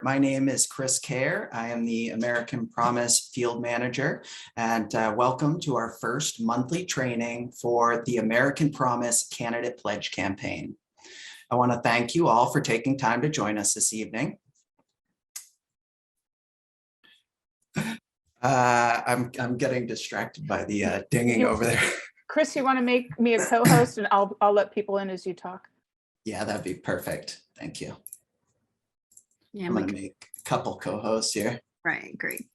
My name is Chris Kerr. I am the American Promise Field Manager, and welcome to our first monthly training for the American Promise Candidate Pledge Campaign. I want to thank you all for taking time to join us this evening. I'm getting distracted by the dinging over there. Chris, you want to make me a co-host, and I'll let people in as you talk. Yeah, that'd be perfect. Thank you. Yeah, I'm going to make a couple co-hosts here. right, great.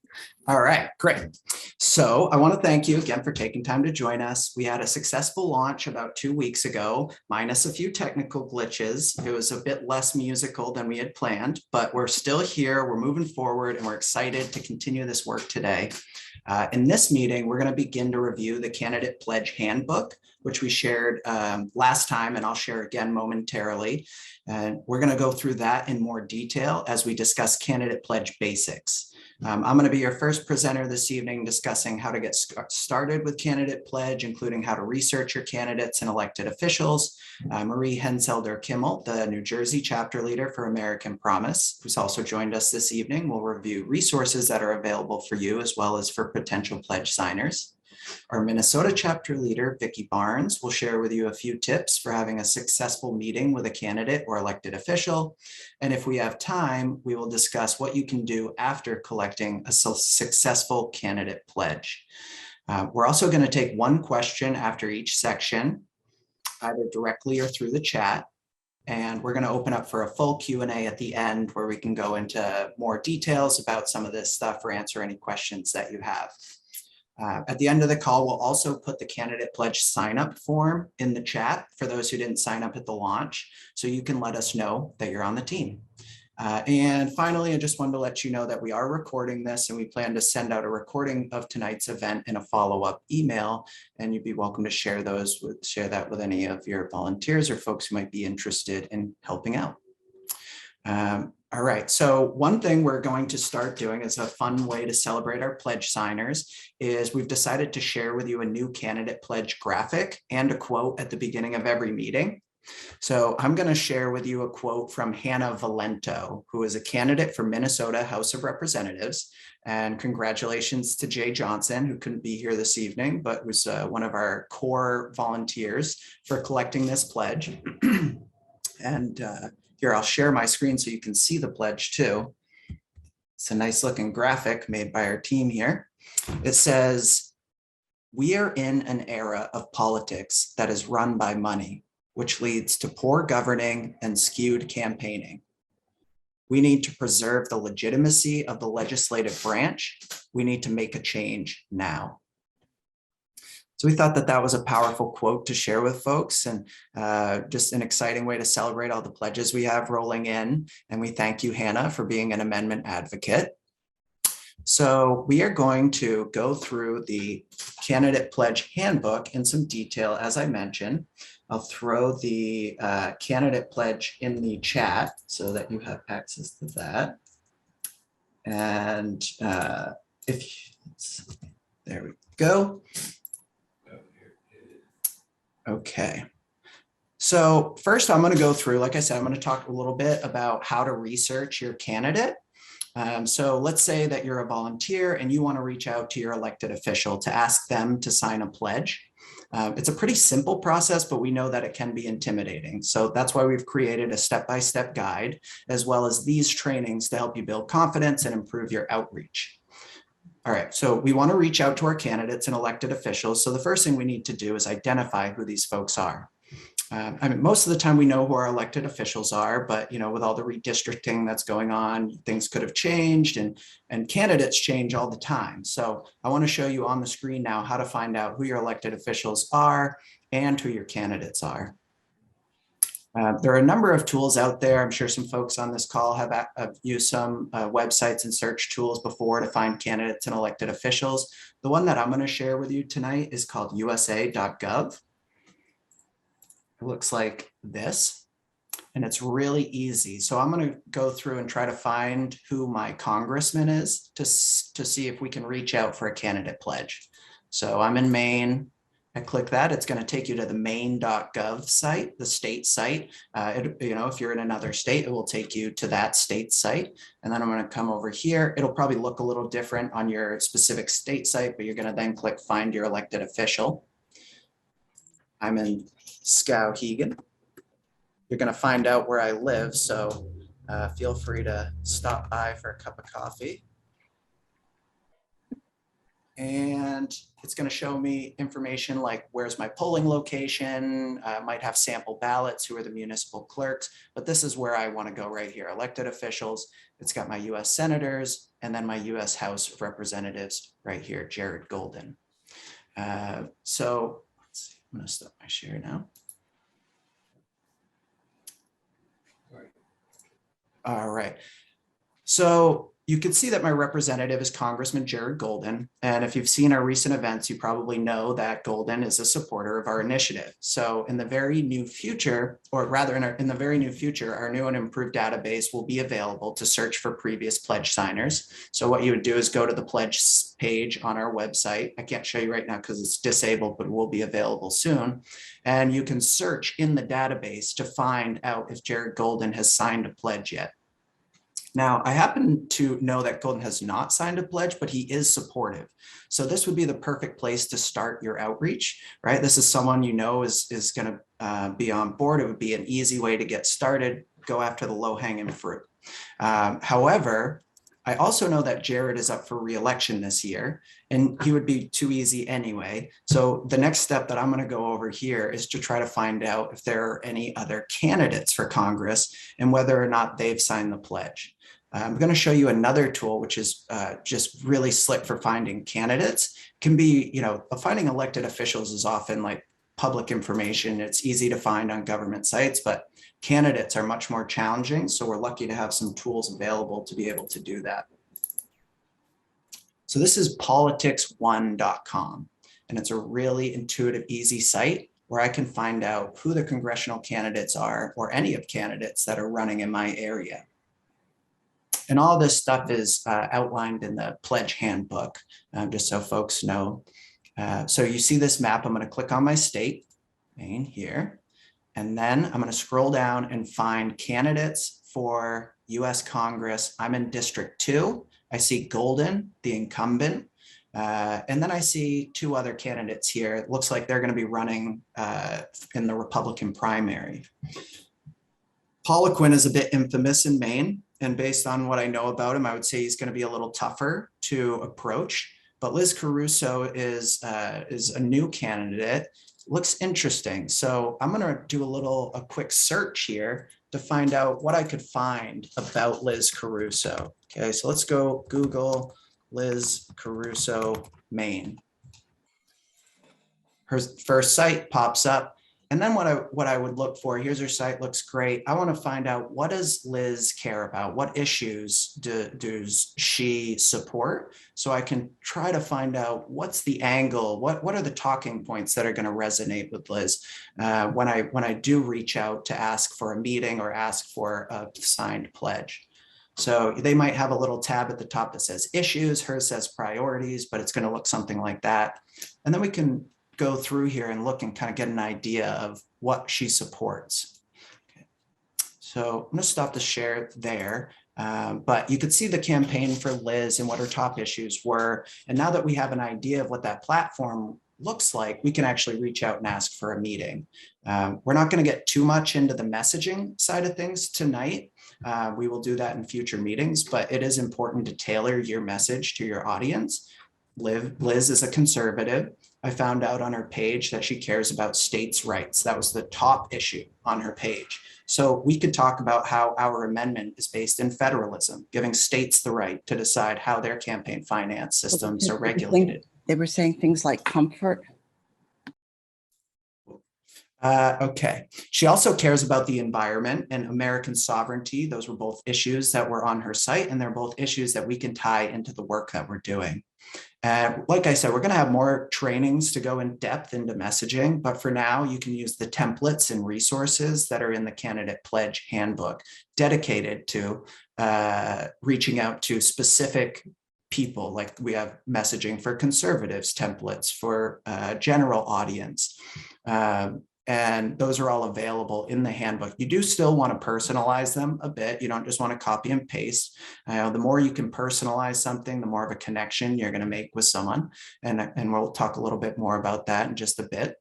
All right, great. So I want to thank you again for taking time to join us. We had a successful launch about 2 weeks ago, minus a few technical glitches. It was a bit less musical than we had planned, but we're still here, we're moving forward, and we're excited to continue this work today. In this meeting, we're going to begin to review the Candidate Pledge Handbook, which we shared last time, and I'll share again momentarily. And we're going to go through that in more detail as we discuss Candidate Pledge basics. I'm going to be your first presenter this evening discussing how to get started with Candidate Pledge, including how to research your candidates and elected officials. Marie Henselder-Kimmel, the New Jersey chapter leader for American Promise, who's also joined us this evening, will review resources that are available for you as well as for potential pledge signers. Our Minnesota chapter leader, Vicki Barnes, will share with you a few tips for having a successful meeting with a candidate or elected official. And if we have time, we will discuss what you can do after collecting a successful candidate pledge. We're also going to take one question after each section, either directly or through the chat. And we're going to open up for a full Q&A at the end where we can go into more details about some of this stuff or answer any questions that you have. At the end of the call, we'll also put the candidate pledge sign-up form in the chat for those who didn't sign up at the launch, so you can let us know that you're on the team. And finally, I just wanted to let you know that we are recording this and we plan to send out a recording of tonight's event in a follow-up email, and you'd be welcome to share that with any of your volunteers or folks who might be interested in helping out. All right, so one thing we're going to start doing as a fun way to celebrate our pledge signers is we've decided to share with you a new candidate pledge graphic and a quote at the beginning of every meeting. So I'm going to share with you a quote from Hannah Valento, who is a candidate for Minnesota House of Representatives. And congratulations to Jay Johnson, who couldn't be here this evening, but was one of our core volunteers for collecting this pledge. And here, I'll share my screen so you can see the pledge too. It's a nice looking graphic made by our team here. It says, "We are in an era of politics that is run by money, which leads to poor governing and skewed campaigning. We need to preserve the legitimacy of the legislative branch. We need to make a change now." So we thought that that was a powerful quote to share with folks, and just an exciting way to celebrate all the pledges we have rolling in. And we thank you, Hannah, for being an amendment advocate. So we are going to go through the Candidate Pledge Handbook in some detail, as I mentioned. I'll throw the Candidate Pledge in the chat so that you have access to that. And there we go. Okay. So first I'm going to go through, like I said, I'm going to talk a little bit about how to research your candidate. So let's say that you're a volunteer and you want to reach out to your elected official to ask them to sign a pledge. It's a pretty simple process, but we know that it can be intimidating. So that's why we've created a step-by-step guide, as well as these trainings to help you build confidence and improve your outreach. All right, so we want to reach out to our candidates and elected officials. So the first thing we need to do is identify who these folks are. I mean, most of the time we know who our elected officials are, but with all the redistricting that's going on, things could have changed and candidates change all the time. So I want to show you on the screen now how to find out who your elected officials are and who your candidates are. There are a number of tools out there. I'm sure some folks on this call have used some websites and search tools before to find candidates and elected officials. The one that I'm going to share with you tonight is called USA.gov. It looks like this, and it's really easy. So I'm going to go through and try to find who my congressman is to see if we can reach out for a candidate pledge. So I'm in Maine. I click that, it's going to take you to the maine.gov site, the state site. If you're in another state, it will take you to that state site. And then I'm going to come over here. It'll probably look a little different on your specific state site, but you're going to then click find your elected official. I'm in Skowhegan. You're going to find out where I live, so feel free to stop by for a cup of coffee. And it's going to show me information like where's my polling location, might have sample ballots, who are the municipal clerks, but this is where I want to go right here, elected officials. It's got my US senators and then my US House of Representatives right here, Jared Golden. So let's see, I'm going to stop my share now. All right. So you can see that my representative is Congressman Jared Golden. And if you've seen our recent events, you probably know that Golden is a supporter of our initiative. So in the very new future, or rather in the very new future, our new and improved database will be available to search for previous pledge signers. So what you would do is go to the pledge page on our website. I can't show you right now because it's disabled, but it will be available soon. And you can search in the database to find out if Jared Golden has signed a pledge yet. Now, I happen to know that Golden has not signed a pledge, but he is supportive. So this would be the perfect place to start your outreach, right? This is someone you know is going to be on board. It would be an easy way to get started, go after the low-hanging fruit. However, I also know that Jared is up for re-election this year, and he would be too easy anyway. So the next step that I'm going to go over here is to try to find out if there are any other candidates for Congress and whether or not they've signed the pledge. I'm going to show you another tool, which is just really slick for finding candidates. Can be, finding elected officials is often like public information. It's easy to find on government sites, but candidates are much more challenging. So we're lucky to have some tools available to be able to do that. So this is politics1.com, and it's a really intuitive, easy site where I can find out who the congressional candidates are or any of candidates that are running in my area. And all this stuff is outlined in the pledge handbook, just so folks know. So you see this map, I'm going to click on my state, Maine here, and then I'm going to scroll down and find candidates for US Congress. I'm in District 2. I see Golden, the incumbent, and then I see two other candidates here. It looks like they're going to be running in the Republican primary. Poliquin is a bit infamous in Maine. And based on what I know about him, I would say he's going to be a little tougher to approach. But Liz Caruso is a new candidate. Looks interesting. So I'm going to do a quick search here to find out what I could find about Liz Caruso. Okay, so let's go Google Liz Caruso, Maine. Her first site pops up. And then what I would look for, here's her site, looks great. I want to find out, what does Liz care about? What issues does she support? So I can try to find out what's the angle, what are the talking points that are going to resonate with Liz when I do reach out to ask for a meeting or ask for a signed pledge. So they might have a little tab at the top that says issues, hers says priorities, but it's going to look something like that. And then we can go through here and look and kind of get an idea of what she supports. Okay. So I'm going to stop the share there, but you could see the campaign for Liz and what her top issues were. And now that we have an idea of what that platform looks like, we can actually reach out and ask for a meeting. We're not going to get too much into the messaging side of things tonight. We will do that in future meetings, but it is important to tailor your message to your audience. Liz is a conservative. I found out on her page that she cares about states' rights. That was the top issue on her page. So we could talk about how our amendment is based in federalism, giving states the right to decide how their campaign finance systems are regulated. They were saying things like comfort. Okay. She also cares about the environment and American sovereignty. Those were both issues that were on her site, and they're both issues that we can tie into the work that we're doing. Like I said, we're going to have more trainings to go in depth into messaging, but for now, you can use the templates and resources that are in the Candidate Pledge Handbook dedicated to reaching out to specific people. Like we have messaging for conservatives, templates for general audience. And those are all available in the handbook. You do still want to personalize them a bit. You don't just want to copy and paste. The more you can personalize something, the more of a connection you're going to make with someone. And we'll talk a little bit more about that in just a bit.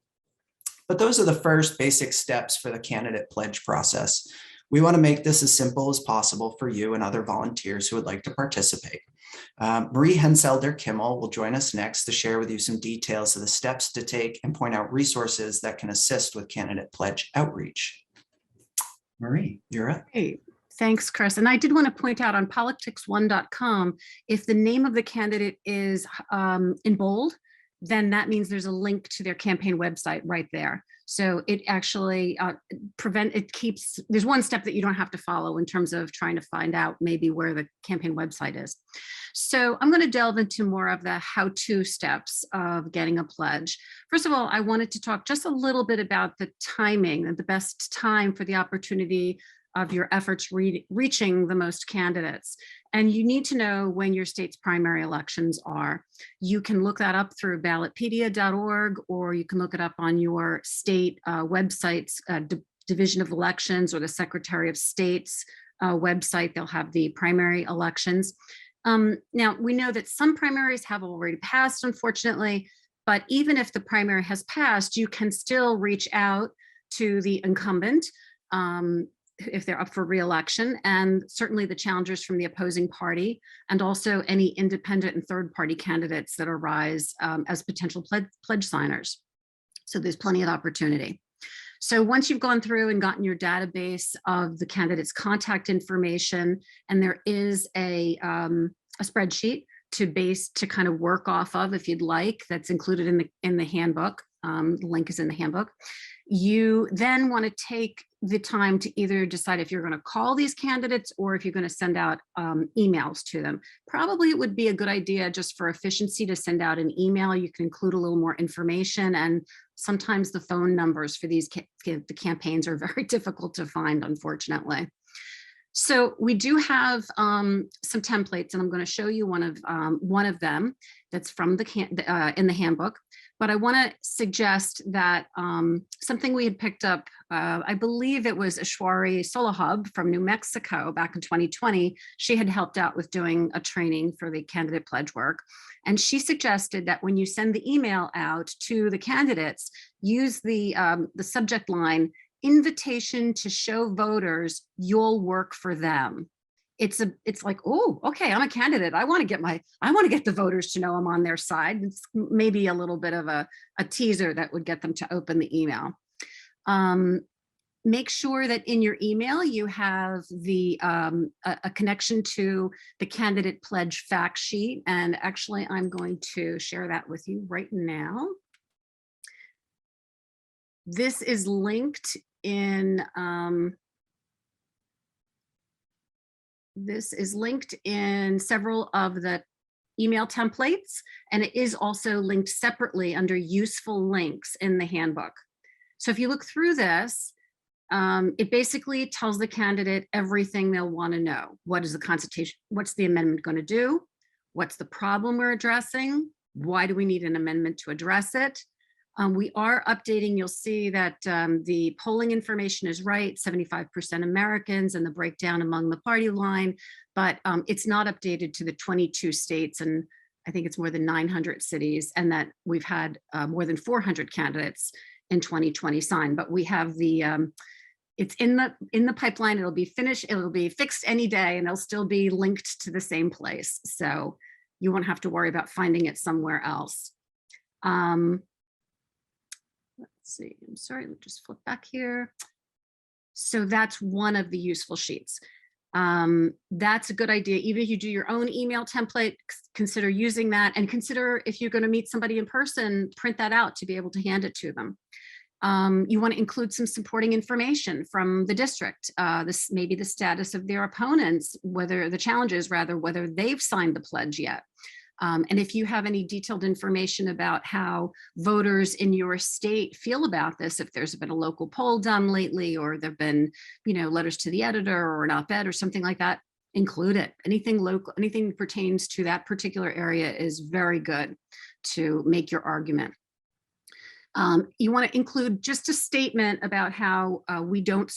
But those are the first basic steps for the candidate pledge process. We want to make this as simple as possible for you and other volunteers who would like to participate. Marie Henselder-Kimmel will join us next to share with you some details of the steps to take and point out resources that can assist with candidate pledge outreach. Marie, you're up. Great. Thanks, Chris. And I did want to point out on politics1.com, if the name of the candidate is in bold, then that means there's a link to their campaign website right there. So it actually there's one step that you don't have to follow in terms of trying to find out maybe where the campaign website is. So I'm going to delve into more of the how-to steps of getting a pledge. First of all, I wanted to talk just a little bit about the timing and the best time for the opportunity of your efforts reaching the most candidates. And you need to know when your state's primary elections are. You can look that up through ballotpedia.org, or you can look it up on your state websites, Division of Elections or the Secretary of State's website. They'll have the primary elections. Now, we know that some primaries have already passed, unfortunately, but even if the primary has passed, you can still reach out to the incumbent if they're up for re-election, and certainly the challengers from the opposing party, and also any independent and third-party candidates that arise as potential pledge signers. So there's plenty of opportunity. So once you've gone through and gotten your database of the candidate's contact information, and there is a spreadsheet to kind of work off of, if you'd like, that's included in the handbook. The link is in the handbook. You then want to take the time to either decide if you're going to call these candidates or if you're going to send out emails to them. Probably it would be a good idea just for efficiency to send out an email. You can include a little more information, and sometimes the phone numbers for these the campaigns are very difficult to find, unfortunately. So we do have some templates, and I'm going to show you one of them that's from in the handbook. But I want to suggest that something we had picked up, I believe it was Ashwari Solahub from New Mexico back in 2020. She had helped out with doing a training for the candidate pledge work. And she suggested that when you send the email out to the candidates, use the subject line, "Invitation to show voters you'll work for them." It's like, oh, okay, I'm a candidate. I want to get the voters to know I'm on their side. It's maybe a little bit of a teaser that would get them to open the email. Make sure that in your email you have a connection to the candidate pledge fact sheet. And actually, I'm going to share that with you right now. This is linked in several of the email templates, and it is also linked separately under useful links in the handbook. So if you look through this, it basically tells the candidate everything they'll want to know. What is the consultation? What's the amendment going to do? What's the problem we're addressing? Why do we need an amendment to address it? We are updating. You'll see that the polling information is right, 75% Americans, and the breakdown among the party line, but it's not updated to the 22 states, and I think it's more than 900 cities, and that we've had more than 400 candidates in 2020 sign. But we have it's in the pipeline. It'll be finished. It'll be fixed any day, and it'll still be linked to the same place. So you won't have to worry about finding it somewhere else. Let's see, I'm sorry, let me just flip back here. So that's one of the useful sheets. That's a good idea. Even if you do your own email template, consider using that, and consider if you're going to meet somebody in person, print that out to be able to hand it to them. You want to include some supporting information from the district, maybe the status of their opponents, whether they've signed the pledge yet. And if you have any detailed information about how voters in your state feel about this, if there's been a local poll done lately, or there've been, letters to the editor or an op-ed or something like that, include it. Anything local, anything pertains to that particular area is very good to make your argument. You want to include just a statement about how we don't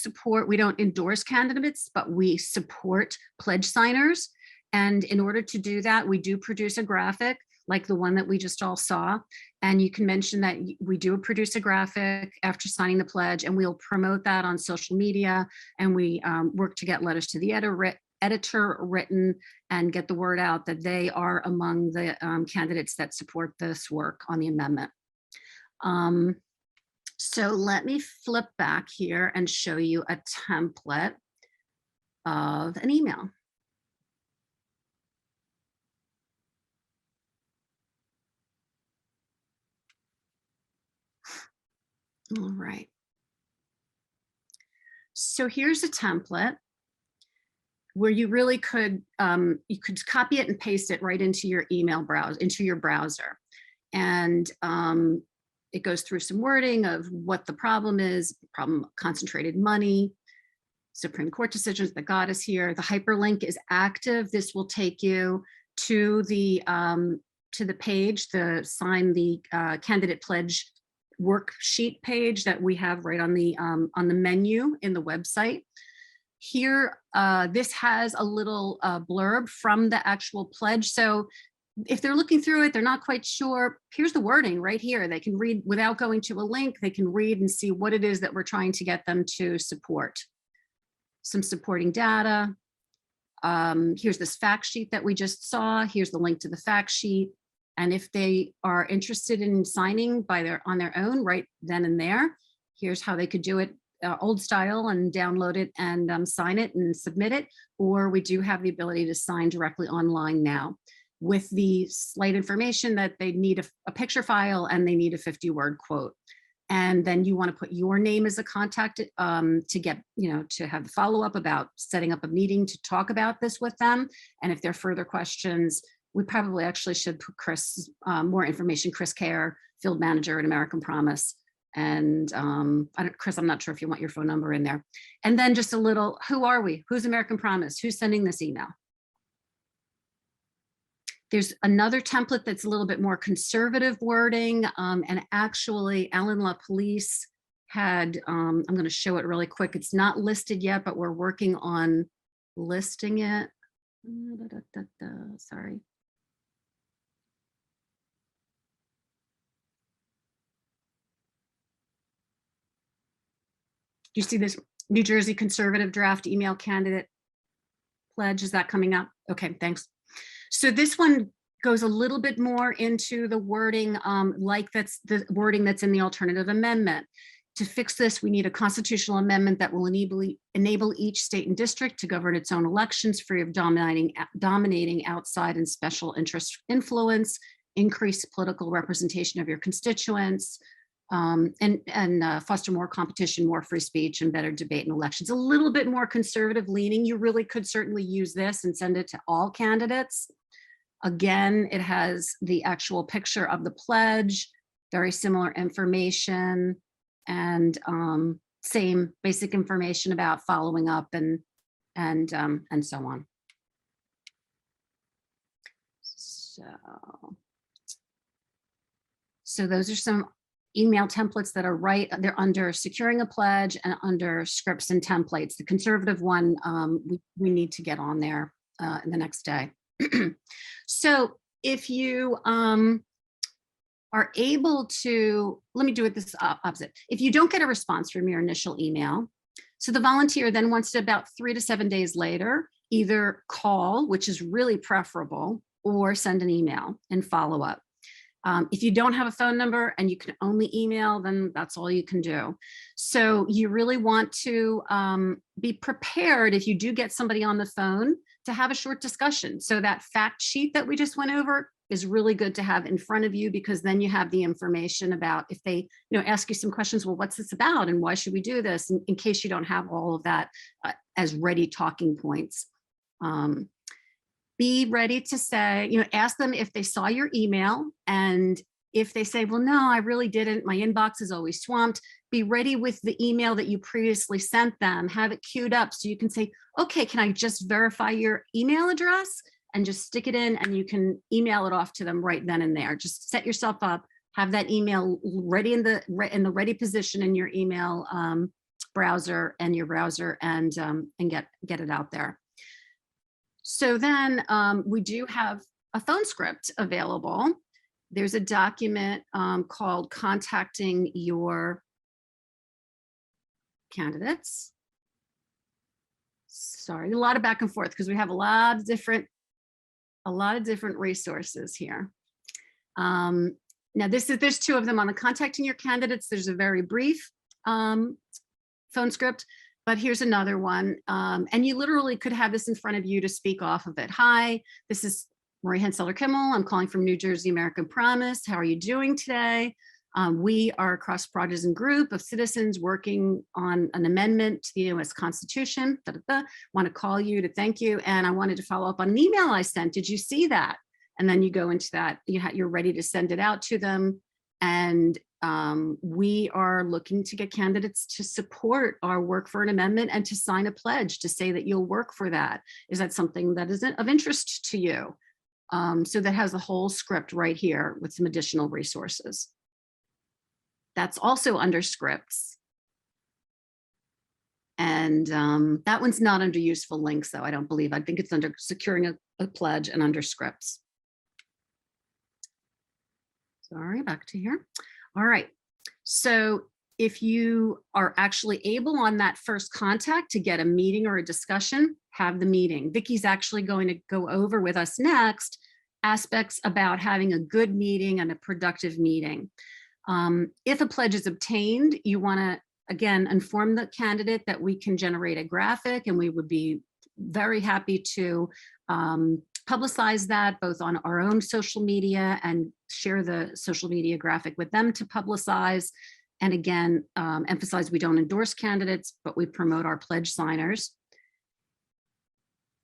endorse candidates, but we support pledge signers. And in order to do that, we do produce a graphic like the one that we just all saw. And you can mention that we do produce a graphic after signing the pledge, and we'll promote that on social media. And we work to get letters to the editor written and get the word out that they are among the candidates that support this work on the amendment. So let me flip back here and show you a template of an email. All right. So here's a template where you really could, you could copy it and paste it right into your email browser, into your browser. And it goes through some wording of what the problem is, concentrated money, Supreme Court decisions that got us here. The hyperlink is active. This will take you to the page, the sign the candidate pledge worksheet page that we have right on the menu in the website. Here, this has a little blurb from the actual pledge. So if they're looking through it, they're not quite sure, here's the wording right here. They can read without going to a link. They can read and see what it is that we're trying to get them to support. Some supporting data. Here's this fact sheet that we just saw. Here's the link to the fact sheet. And if they are interested in signing on their own right then and there, here's how they could do it old style and download it and sign it and submit it. Or we do have the ability to sign directly online now, with the slight information that they need a picture file and they need a 50-word quote. And then you want to put your name as a contact to get, to have the follow-up about setting up a meeting to talk about this with them. And if there are further questions, we probably actually should put Chris, more information, Chris Kerr, field manager at American Promise. And Chris, I'm not sure if you want your phone number in there. And then just a little, who are we? Who's American Promise? Who's sending this email? There's another template that's a little bit more conservative wording. And actually, Allen LaPolice had, I'm going to show it really quick. It's not listed yet, but we're working on listing it. Sorry. Do you see this New Jersey conservative draft email candidate pledge? Is that coming up? Okay, thanks. So this one goes a little bit more into the wording, like that's the wording that's in the alternative amendment. To fix this, we need a constitutional amendment that will enable each state and district to govern its own elections free of dominating outside and special interest influence, increase political representation of your constituents, and foster more competition, more free speech, and better debate in elections. A little bit more conservative leaning. You really could certainly use this and send it to all candidates. Again, it has the actual picture of the pledge, very similar information, and same basic information about following up and so on. So those are some email templates that are right. They're under securing a pledge and under scripts and templates. The conservative one, we need to get on there in the next day. So if you are able to, let me do it this opposite. If you don't get a response from your initial email, so the volunteer then wants to, about 3 to 7 days later, either call, which is really preferable, or send an email and follow up. If you don't have a phone number and you can only email, then that's all you can do. So you really want to be prepared if you do get somebody on the phone to have a short discussion. So that fact sheet that we just went over is really good to have in front of you, because then you have the information about, if they ask you some questions, well, what's this about and why should we do this, in case you don't have all of that as ready talking points. Be ready to say, ask them if they saw your email, and if they say, well, no, I really didn't, my inbox is always swamped, be ready with the email that you previously sent them, have it queued up so you can say, okay, can I just verify your email address? And just stick it in and you can email it off to them right then and there. Just set yourself up, have that email ready in the ready position in your email browser and get it out there. So then we do have a phone script available. There's a document called Contacting Your Candidates. Sorry, a lot of back and forth because we have a lot of different resources here. Now there's two of them on the Contacting Your Candidates. There's a very brief phone script, but here's another one. And you literally could have this in front of you to speak off of it. Hi, this is Marie Henseller Kimmel. I'm calling from New Jersey American Promise. How are you doing today? We are a cross-partisan group of citizens working on an amendment to the U.S. Constitution. Want to call you to thank you. And I wanted to follow up on an email I sent. Did you see that? And then you go into that, you're ready to send it out to them. And we are looking to get candidates to support our work for an amendment and to sign a pledge to say that you'll work for that. Is that something that is of interest to you? So that has a whole script right here with some additional resources. That's also under scripts. And that one's not under useful links, though, I don't believe. I think it's under securing a pledge and under scripts. Sorry, back to here. All right. So if you are actually able on that first contact to get a meeting or a discussion, have the meeting. Vicky's actually going to go over with us next aspects about having a good meeting and a productive meeting. If a pledge is obtained, you want to, again, inform the candidate that we can generate a graphic, and we would be very happy to publicize that both on our own social media and share the social media graphic with them to publicize. And again, emphasize we don't endorse candidates, but we promote our pledge signers.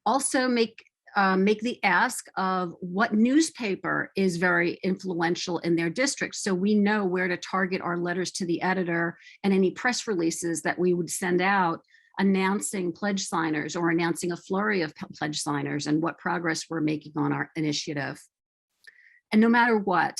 Also make the ask of what newspaper is very influential in their district, so we know where to target our letters to the editor and any press releases that we would send out announcing pledge signers or announcing a flurry of pledge signers and what progress we're making on our initiative. And no matter what,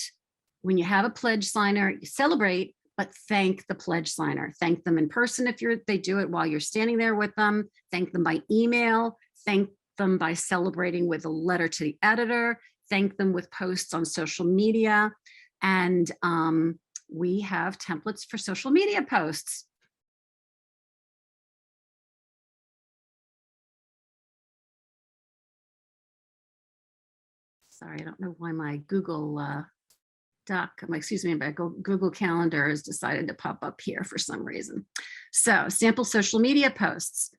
when you have a pledge signer, you celebrate, but thank the pledge signer. Thank them in person if they do it while you're standing there with them. Thank them by email. Thank them by celebrating with a letter to the editor. Thank them with posts on social media. And we have templates for social media posts. Sorry, I don't know why my Google my Google Calendar has decided to pop up here for some reason. So sample social media posts.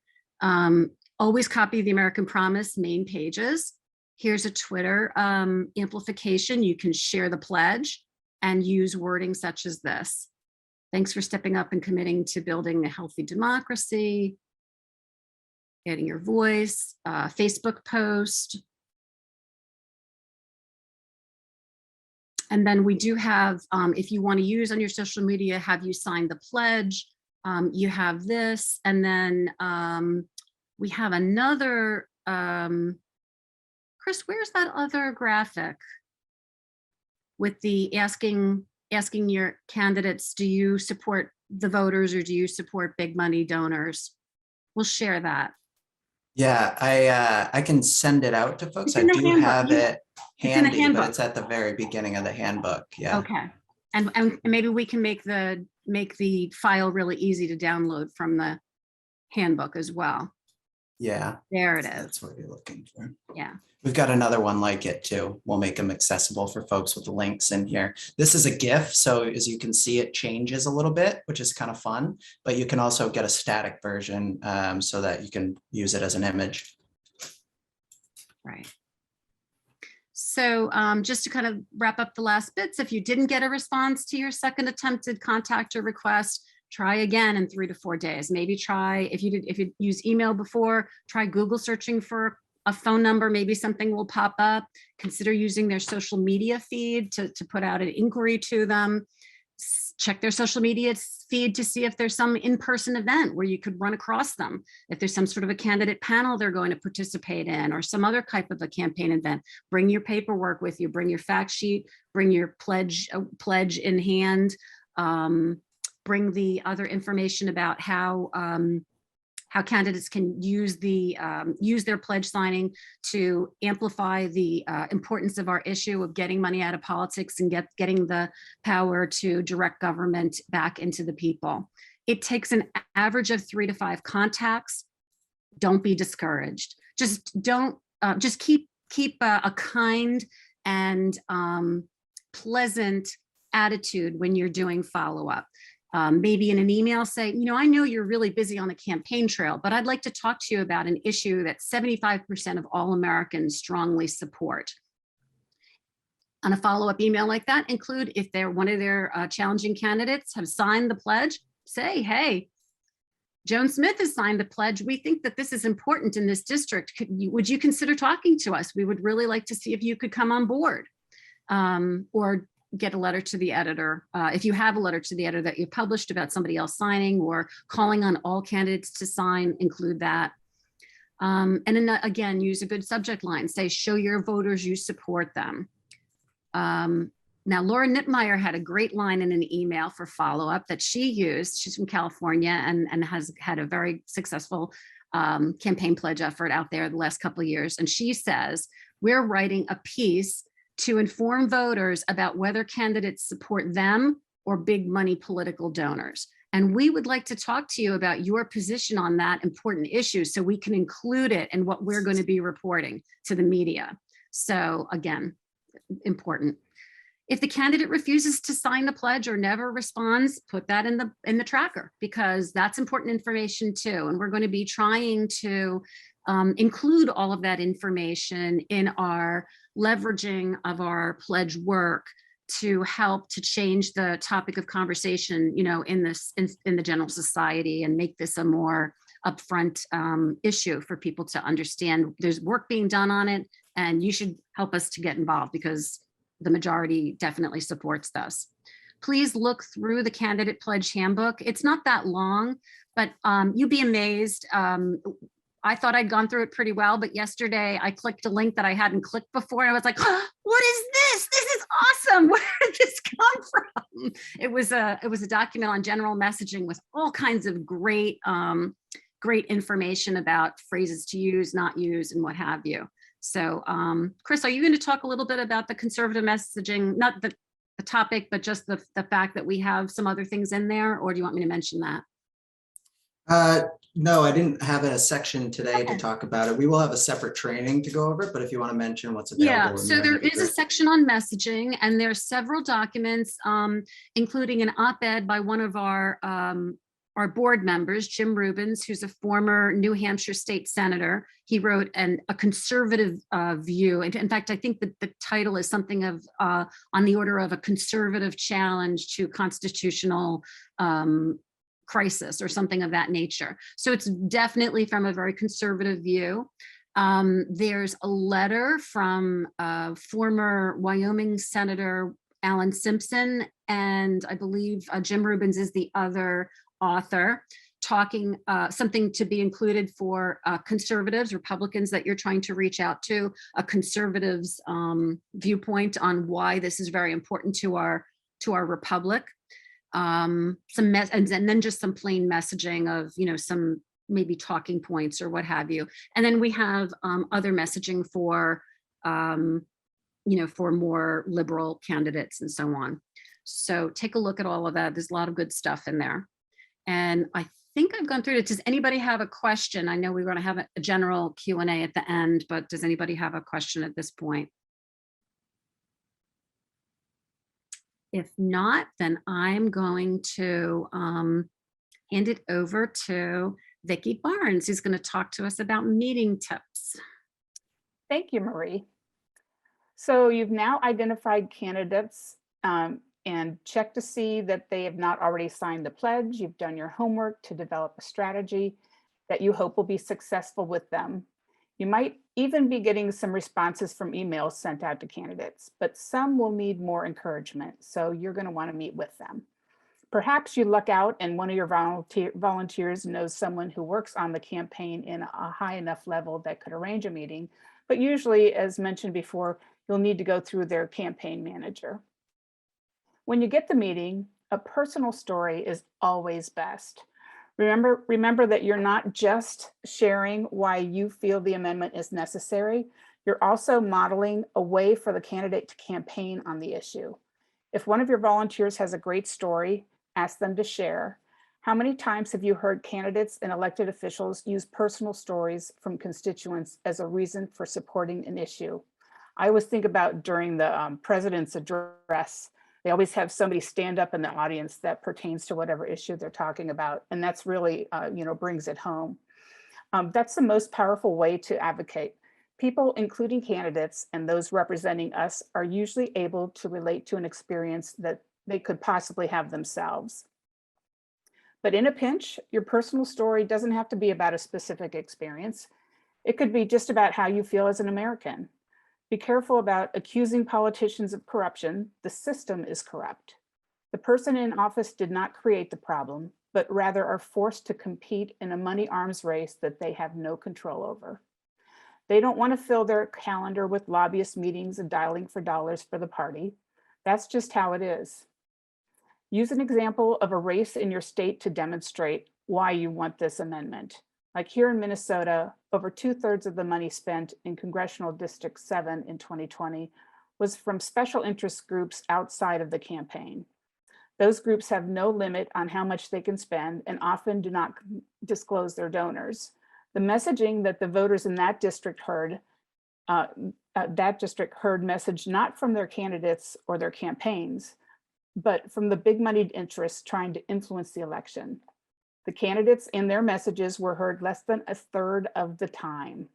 Always copy the American Promise main pages. Here's a Twitter amplification. You can share the pledge and use wording such as this. Thanks for stepping up and committing to building a healthy democracy. Getting your voice, Facebook post. And then we do have, if you want to use on your social media, have you signed the pledge? You have this, and then we have another, Chris, where's that other graphic with the asking your candidates, do you support the voters or do you support big money donors? We'll share that. Yeah, I can send it out to folks. I do have it handy, but it's at the very beginning of the handbook. Yeah. Okay. And maybe we can make the file really easy to download from the handbook as well. Yeah. There it is. That's what you're looking for. Yeah. We've got another one like it too. We'll make them accessible for folks with the links in here. This is a GIF, so as you can see, it changes a little bit, which is kind of fun, but you can also get a static version so that you can use it as an image. Right. So just to kind of wrap up the last bits, if you didn't get a response to your second attempted contact or request, try again in 3 to 4 days. Maybe try, if you used email before, try Google searching for a phone number, maybe something will pop up. Consider using their social media feed to put out an inquiry to them. check their social media feed to see if there's some in-person event where you could run across them. If there's some sort of a candidate panel they're going to participate in, or some other type of a campaign event, bring your paperwork with you, bring your fact sheet, bring your pledge in hand, bring the other information about how candidates can use their pledge signing to amplify the importance of our issue of getting money out of politics and getting the power to direct government back into the people. It takes an average of 3 to 5 contacts. Don't be discouraged. Just keep a kind and pleasant attitude when you're doing follow-up. Maybe in an email say, I know you're really busy on the campaign trail, but I'd like to talk to you about an issue that 75% of all Americans strongly support. On a follow-up email like that, include if they're one of their challenging candidates have signed the pledge, say, hey, Joan Smith has signed the pledge. We think that this is important in this district. Would you consider talking to us? We would really like to see if you could come on board. Or get a letter to the editor. If you have a letter to the editor that you published about somebody else signing or calling on all candidates to sign, include that. And then again, use a good subject line. Say, show your voters you support them. Now, Laura Nittmeyer had a great line in an email for follow-up that she used. She's from California and has had a very successful campaign pledge effort out there the last couple of years. And she says, we're writing a piece to inform voters about whether candidates support them or big money political donors. And we would like to talk to you about your position on that important issue so we can include it in what we're going to be reporting to the media. So again, important. If the candidate refuses to sign the pledge or never responds, put that in the tracker, because that's important information too. And we're going to be trying to include all of that information in our leveraging of our pledge work to help to change the topic of conversation, in the general society, and make this a more upfront issue for people to understand. There's work being done on it, and you should help us to get involved because the majority definitely supports this. Please look through the candidate pledge handbook. It's not that long, but you'd be amazed. I thought I'd gone through it pretty well, but yesterday I clicked a link that I hadn't clicked before. And I was like, oh, what is this? This is awesome. Where did this come from? It was a document on general messaging with all kinds of great information about phrases to use, not use, and what have you. So Chris, are you going to talk a little bit about the conservative messaging, not the topic, but just the fact that we have some other things in there, or do you want me to mention that? No, I didn't have a section today to talk about it. We will have a separate training to go over it, but if you want to mention what's available. Yeah, so there is a section on messaging, and there's several documents, including an op-ed by one of our board members, Jim Rubens, who's a former New Hampshire state senator. He wrote a conservative view. In fact, I think that the title is something of on the order of a conservative challenge to constitutional crisis or something of that nature. So it's definitely from a very conservative view. There's a letter from former Wyoming Senator Alan Simpson, and I believe Jim Rubens is the other author, talking something to be included for conservatives, Republicans that you're trying to reach out to, a conservative's viewpoint on why this is very important to our republic. And then just some plain messaging of, some maybe talking points or what have you. And then we have other messaging for, for more liberal candidates and so on. So take a look at all of that. There's a lot of good stuff in there. And I think I've gone through it. Does anybody have a question? I know we're going to have a general Q&A at the end, but does anybody have a question at this point? If not, then I'm going to hand it over to Vicki Barnes, who's going to talk to us about meeting tips. Thank you, Marie. So you've now identified candidates and checked to see that they have not already signed the pledge. You've done your homework to develop a strategy that you hope will be successful with them. You might even be getting some responses from emails sent out to candidates, but some will need more encouragement, so you're going to want to meet with them. Perhaps you luck out and one of your volunteers knows someone who works on the campaign in a high enough level that could arrange a meeting, but usually, as mentioned before, you'll need to go through their campaign manager. When you get the meeting, a personal story is always best. Remember that you're not just sharing why you feel the amendment is necessary, you're also modeling a way for the candidate to campaign on the issue. If one of your volunteers has a great story, ask them to share. How many times have you heard candidates and elected officials use personal stories from constituents as a reason for supporting an issue? I always think about during the president's address, they always have somebody stand up in the audience that pertains to whatever issue they're talking about. And that's really, brings it home. That's the most powerful way to advocate. People, including candidates and those representing us, are usually able to relate to an experience that they could possibly have themselves. But in a pinch, your personal story doesn't have to be about a specific experience. It could be just about how you feel as an American. Be careful about accusing politicians of corruption. The system is corrupt. The person in office did not create the problem, but rather are forced to compete in a money arms race that they have no control over. They don't want to fill their calendar with lobbyist meetings and dialing for dollars for the party. That's just how it is. Use an example of a race in your state to demonstrate why you want this amendment. Like here in Minnesota, over 2/3 of the money spent in Congressional District 7 in 2020 was from special interest groups outside of the campaign. Those groups have no limit on how much they can spend and often do not disclose their donors. The messaging that the voters in that district heard message not from their candidates or their campaigns, but from the big moneyed interests trying to influence the election. The candidates and their messages were heard less than 1/3 of the time.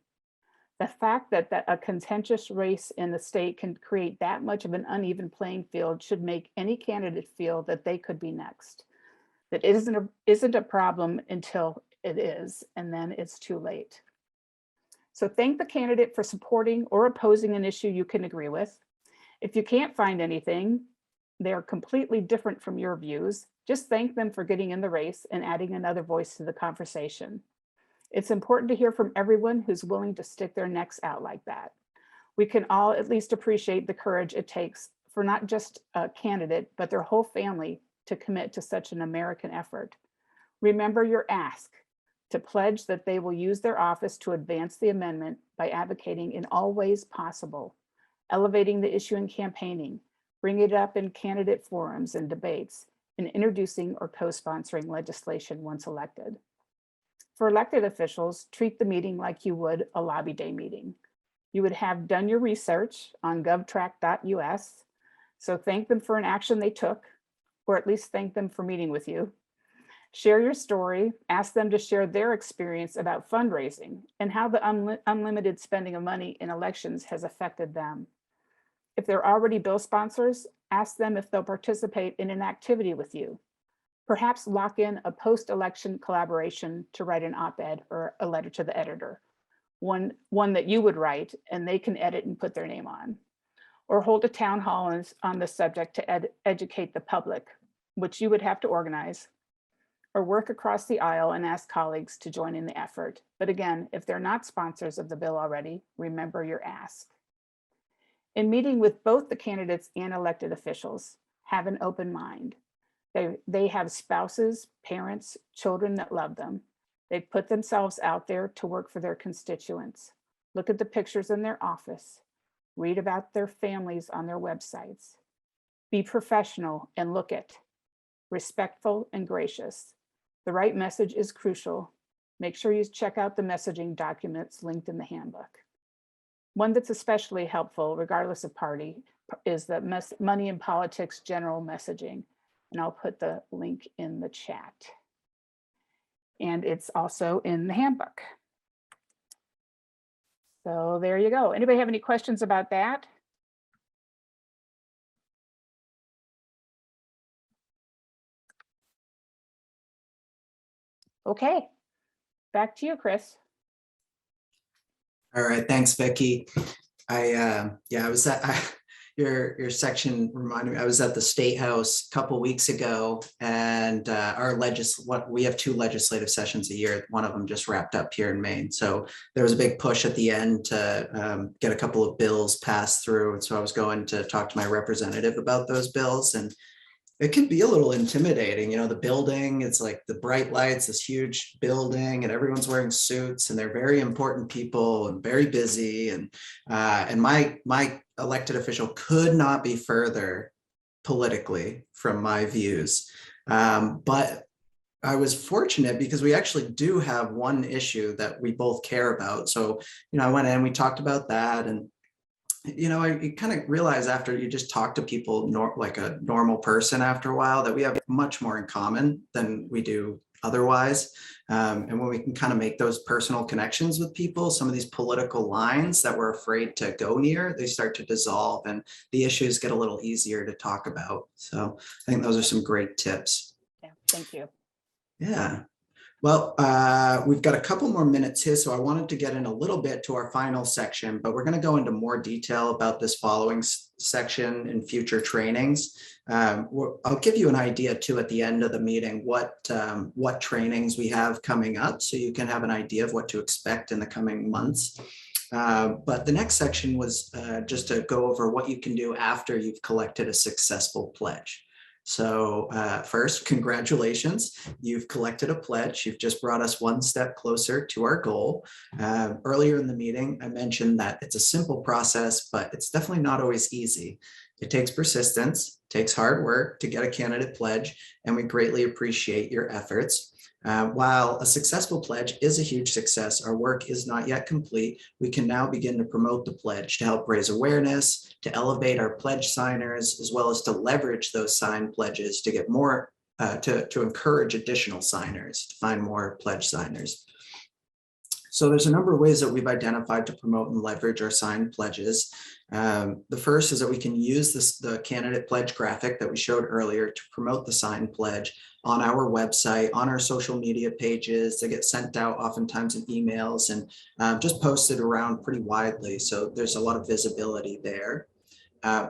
The fact that a contentious race in the state can create that much of an uneven playing field should make any candidate feel that they could be next. That it isn't a problem until it is, and then it's too late. So thank the candidate for supporting or opposing an issue you can agree with. If you can't find anything, they're completely different from your views, just thank them for getting in the race and adding another voice to the conversation. It's important to hear from everyone who's willing to stick their necks out like that. We can all at least appreciate the courage it takes for not just a candidate, but their whole family to commit to such an American effort. Remember your ask, to pledge that they will use their office to advance the amendment by advocating in all ways possible, elevating the issue in campaigning, bring it up in candidate forums and debates, and introducing or co-sponsoring legislation once elected. For elected officials, treat the meeting like you would a lobby day meeting. You would have done your research on govtrack.us, so thank them for an action they took, or at least thank them for meeting with you. Share your story, ask them to share their experience about fundraising and how the unlimited spending of money in elections has affected them. If they're already bill sponsors, ask them if they'll participate in an activity with you. Perhaps lock in a post-election collaboration to write an op-ed or a letter to the editor, one that you would write and they can edit and put their name on. Or hold a town hall on the subject to educate the public, which you would have to organize. Or work across the aisle and ask colleagues to join in the effort. But again, if they're not sponsors of the bill already, remember your ask. In meeting with both the candidates and elected officials, have an open mind. They have spouses, parents, children that love them. They've put themselves out there to work for their constituents. Look at the pictures in their office. Read about their families on their websites. Be professional and look it. Respectful and gracious. The right message is crucial. Make sure you check out the messaging documents linked in the handbook. One that's especially helpful, regardless of party, is the Money in Politics general messaging. And I'll put the link in the chat. And it's also in the handbook. So there you go. Anybody have any questions about that? Okay, back to you, Chris. All right, thanks, Vicky. I was at your section reminded me. I was at the State House a couple weeks ago, and we have 2 legislative sessions a year. One of them just wrapped up here in Maine, so there was a big push at the end to get a couple of bills passed through, and so I was going to talk to my representative about those bills, and it can be a little intimidating. The building, it's like the bright lights, this huge building, and everyone's wearing suits, and they're very important people and very busy. And my elected official could not be further politically from my views. But I was fortunate because we actually do have one issue that we both care about. So, I went in, we talked about that, and I kind of realized after you just talk to people like a normal person after a while that we have much more in common than we do otherwise. And when we can kind of make those personal connections with people, some of these political lines that we're afraid to go near, they start to dissolve and the issues get a little easier to talk about. So I think those are some great tips. Yeah, thank you. Yeah. Well, we've got a couple more minutes here, so I wanted to get in a little bit to our final section, but we're going to go into more detail about this following section in future trainings. I'll give you an idea too at the end of the meeting what trainings we have coming up, so you can have an idea of what to expect in the coming months. But the next section was just to go over what you can do after you've collected a successful pledge. So first, congratulations, you've collected a pledge. You've just brought us one step closer to our goal. Earlier in the meeting, I mentioned that it's a simple process, but it's definitely not always easy. It takes persistence, takes hard work to get a candidate pledge, and we greatly appreciate your efforts. While a successful pledge is a huge success, our work is not yet complete. We can now begin to promote the pledge to help raise awareness, to elevate our pledge signers, as well as to leverage those signed pledges to get more, to encourage additional signers, to find more pledge signers. So there's a number of ways that we've identified to promote and leverage our signed pledges. The first is that we can use the candidate pledge graphic that we showed earlier to promote the signed pledge on our website, on our social media pages. They get sent out oftentimes in emails and just posted around pretty widely. So there's a lot of visibility there.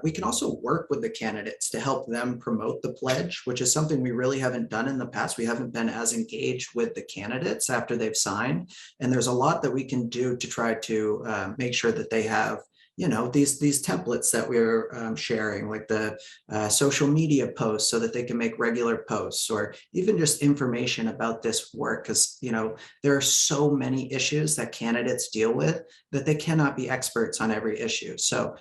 We can also work with the candidates to help them promote the pledge, which is something we really haven't done in the past. We haven't been as engaged with the candidates after they've signed. And there's a lot that we can do to try to make sure that they have these templates that we're sharing, like the social media posts, so that they can make regular posts, or even just information about this work, because there are so many issues that candidates deal with that they cannot be experts on every issue. So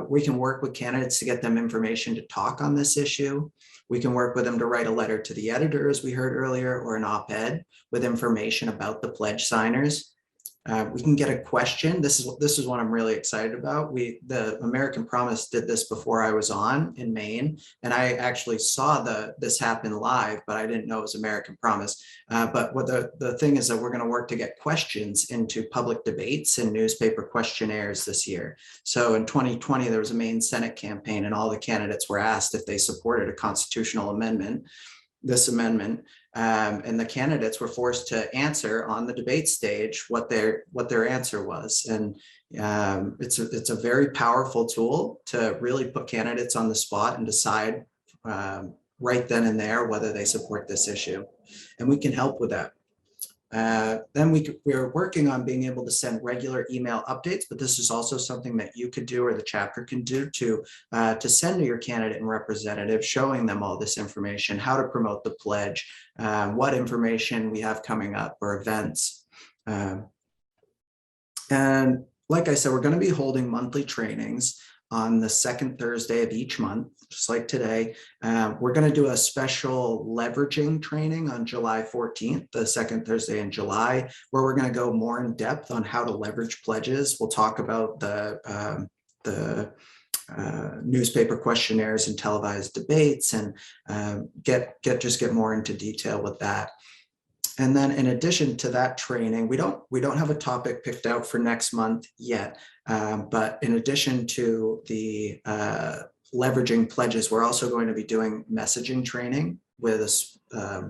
we can work with candidates to get them information to talk on this issue. We can work with them to write a letter to the editor, as we heard earlier, or an op-ed with information about the pledge signers. We can get a question. This is what I'm really excited about. The American Promise did this before I was on in Maine, and I actually saw this happen live, but I didn't know it was American Promise. But what the thing is that we're going to work to get questions into public debates and newspaper questionnaires this year. So in 2020, there was a Maine Senate campaign, and all the candidates were asked if they supported a constitutional amendment. And the candidates were forced to answer on the debate stage what their answer was. And it's a very powerful tool to really put candidates on the spot and decide right then and there whether they support this issue. And we can help with that. Then we're working on being able to send regular email updates, but this is also something that you could do, or the chapter can do, to send to your candidate and representative, showing them all this information, how to promote the pledge, what information we have coming up, or events. And like I said, we're going to be holding monthly trainings on the second Thursday of each month, just like today. We're going to do a special leveraging training on July 14th, the second Thursday in July, where we're going to go more in depth on how to leverage pledges. We'll talk about the newspaper questionnaires and televised debates, and get more into detail with that. And then in addition to that training, we don't have a topic picked out for next month yet, but in addition to the leveraging pledges, we're also going to be doing messaging training with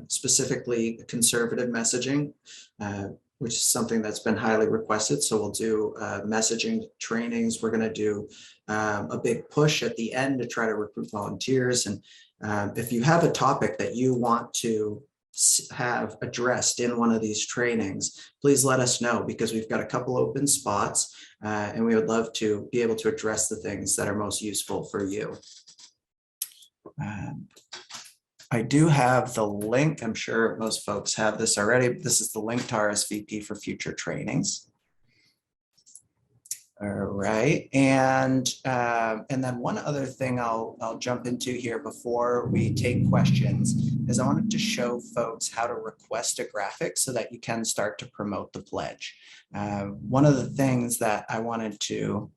specifically conservative messaging. which is something that's been highly requested. So we'll do messaging trainings. We're going to do a big push at the end to try to recruit volunteers. And if you have a topic that you want to have addressed in one of these trainings, please let us know, because we've got a couple open spots and we would love to be able to address the things that are most useful for you. I do have the link. I'm sure most folks have this already. This is the link to RSVP for future trainings. All right, and then one other thing I'll jump into here before we take questions is I wanted to show folks how to request a graphic so that you can start to promote the pledge. One of the things that I wanted to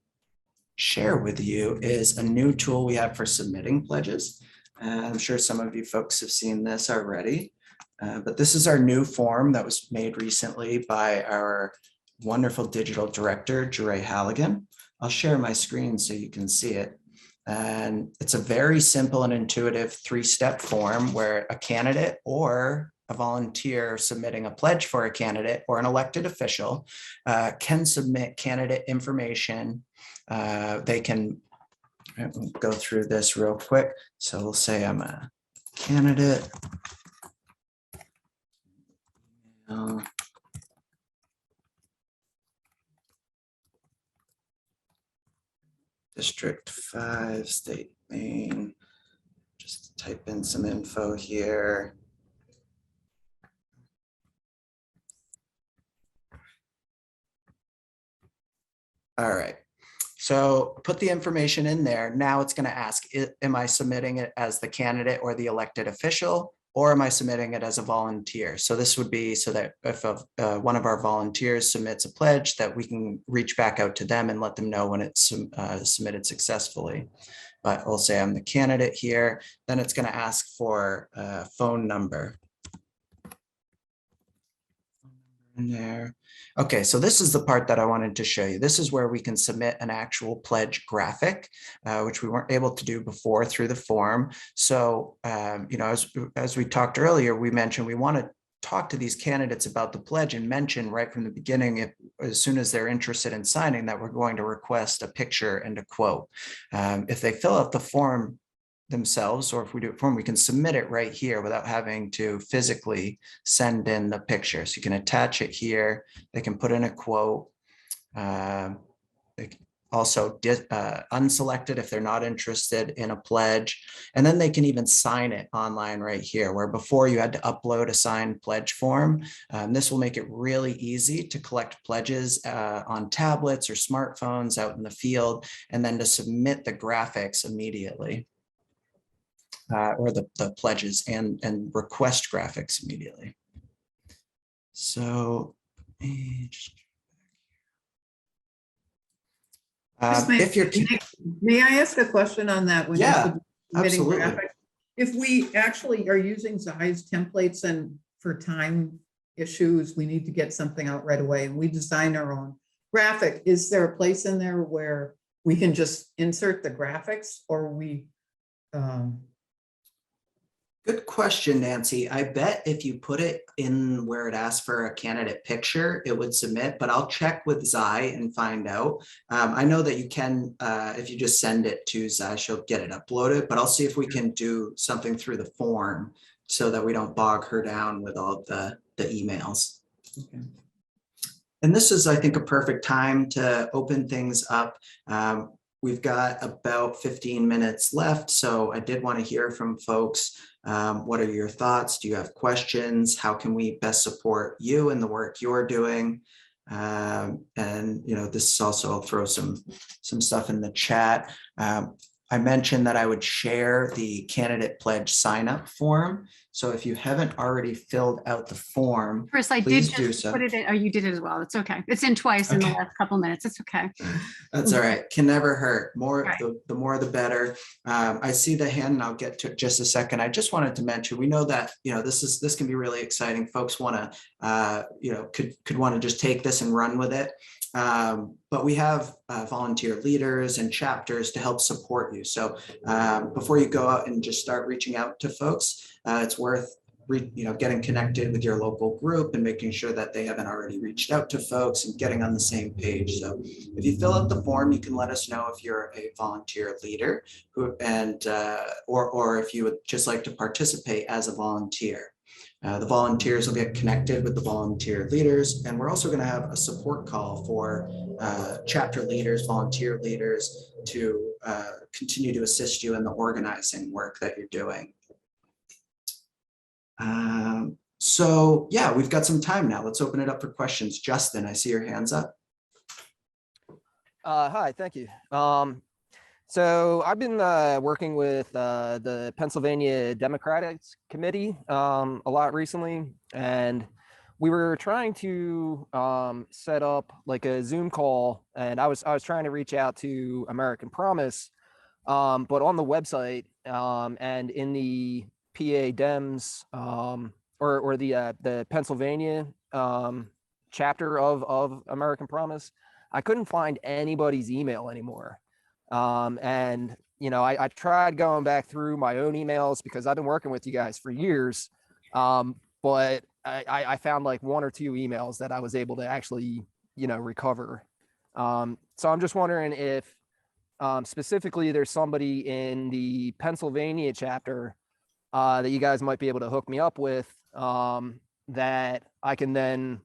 share with you is a new tool we have for submitting pledges. I'm sure some of you folks have seen this already, but this is our new form that was made recently by our wonderful digital director, Jeray Halligan. I'll share my screen so you can see it. And it's a very simple and intuitive 3-step form where a candidate or a volunteer submitting a pledge for a candidate or an elected official can submit candidate information. They can go through this real quick. So we'll say I'm a candidate. District 5, State Maine. Just type in some info here. All right. So put the information in there. Now it's going to ask, am I submitting it as the candidate or the elected official, or am I submitting it as a volunteer? So this would be so that if one of our volunteers submits a pledge, that we can reach back out to them and let them know when it's submitted successfully. But I'll say I'm the candidate here. Then it's going to ask for a phone number. In there. Okay, so this is the part that I wanted to show you. This is where we can submit an actual pledge graphic, which we weren't able to do before through the form. So, you know, as we talked earlier, we mentioned we want to talk to these candidates about the pledge and mention right from the beginning, as soon as they're interested in signing, that we're going to request a picture and a quote. If they fill out the form themselves, or if we do it for them, we can submit it right here without having to physically send in the picture. So you can attach it here. They can put in a quote. They can also unselect it if they're not interested in a pledge. And then they can even sign it online right here, where before you had to upload a signed pledge form. This will make it really easy to collect pledges on tablets or smartphones out in the field, and then to submit the graphics immediately. Or the pledges and request graphics immediately. So if you're may I ask a question on that? When yeah, you're submitting absolutely. graphics? If we actually are using Zeiss templates and for time issues, we need to get something out right away, and we design our own graphic, is there a place in there where we can just insert the graphics, or we Good question, Nancy. I bet if you put it in where it asks for a candidate picture, it would submit, but I'll check with Zai and find out. I know that you can, if you just send it to Zai, she'll get it uploaded, but I'll see if we can do something through the form so that we don't bog her down with all the emails. Okay. And this is, I think, a perfect time to open things up. We've got about 15 minutes left, so I did want to hear from folks. What are your thoughts? Do you have questions? How can we best support you in the work you're doing? And you know, this is also, I'll throw some stuff in the chat. I mentioned that I would share the candidate pledge sign up form. So if you haven't already filled out the form, Chris, I did please do just so. put it in, or you did it as well. It's okay. It's in twice in the last couple minutes. It's okay. That's all right. Can never hurt. More, Right. the more the better. I see the hand, and I'll get to it just a second. I just wanted to mention, we know that, you know, this can be really exciting. Folks want to, you know, could want to just take this and run with it. But we have volunteer leaders and chapters to help support you. So before you go out and just start reaching out to folks, it's worth getting connected with your local group and making sure that they haven't already reached out to folks and getting on the same page. So if you fill out the form, you can let us know if you're a volunteer leader or if you would just like to participate as a volunteer. The volunteers will get connected with the volunteer leaders, and we're also going to have a support call for chapter leaders, volunteer leaders to continue to assist you in the organizing work that you're doing. So yeah, we've got some time now. Let's open it up for questions. Justin, I see your hands up. Hi, thank you. So I've been working with the Pennsylvania Democratic Committee a lot recently, and we were trying to set up like a Zoom call, and I was trying to reach out to American Promise, but on the website and in the PA Dems or the Pennsylvania chapter of American Promise, I couldn't find anybody's email anymore. And I tried going back through my own emails because I've been working with you guys for years, but I found like one or two emails that I was able to actually recover. So I'm just wondering if specifically there's somebody in the Pennsylvania chapter that you guys might be able to hook me up with, that I can then